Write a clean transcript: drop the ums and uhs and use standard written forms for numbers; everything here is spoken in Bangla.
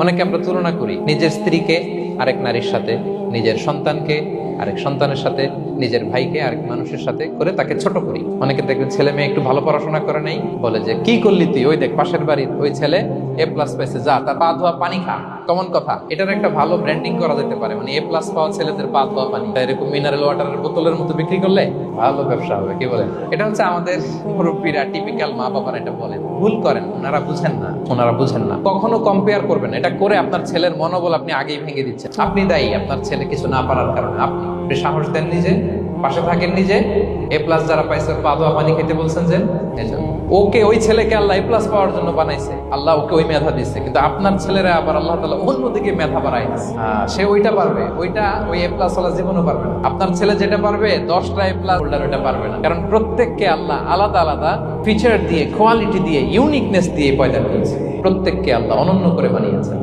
অনেকে আমরা তুলনা করি নিজের স্ত্রীকে আরেক নারীর সাথে, নিজের সন্তানকে আরেক সন্তানের সাথে, নিজের ভাইকে আরেক মানুষের সাথে করে তাকে ছোট করি। অনেকে দেখবেন ছেলে মেয়ে একটু ভালো পড়াশোনা করে নাই, বলে যে কি করলি তুই, ওই দেখ পাশের বাড়ির ওই ছেলে A+ পাইছে, যা তার পা ধোয়া পানি খা। কমন কথা, এটার একটা ভালো ব্র্যান্ডিং করা যেতে পারে, মানে A+ পাওয়া ছেলেদের পা ধোয়া পানি এরকম মিনারেল ওয়াটারের বোতলের মতো বিক্রি করলে ভালো ব্যবসা হবে। কি বলেন? এটা হচ্ছে আমাদের মুরব্বীরা, টিপিক্যাল মা বাবারা এটা বলেন। ভুল করেন, ওনারা বুঝেন না। কখনো কম্পেয়ার করবেন, এটা করে আপনার ছেলের মনোবল আপনি আগেই ভেঙে দিচ্ছেন। আপনি দায়ী আপনার ছেলে কিছু না পারার কারণে। আপনি সাহস দেন নিজে, পাশে থাকেন নিজে। A+ যারা পাইছে পা ধোয়া পানি খেতে বলছেন যে ওকে, ওই ছেলেকে আল্লাহ A+ পাওয়ার জন্য বানাইছে, আল্লাহ ওকে ওই মেধা দিচ্ছে, কিন্তু আপনার ছেলেরা আবার আল্লাহ তাআলা অন্যদিকে মেধা বাড়াই দিচ্ছে। সে ওইটা পারবে, ওইটা ওই A+ ওয়ালা জীবনও পারবে না। আপনার ছেলে যেটা পারবে 10টা A+ হোল্ডার ওইটা পারবে না, কারণ প্রত্যেককে আল্লাহ আলাদা আলাদা ফিচার দিয়ে, কোয়ালিটি দিয়ে, ইউনিকনেস দিয়ে পয়দা করেছে। প্রত্যেককে আল্লাহ অনন্য করে বানিয়েছেন।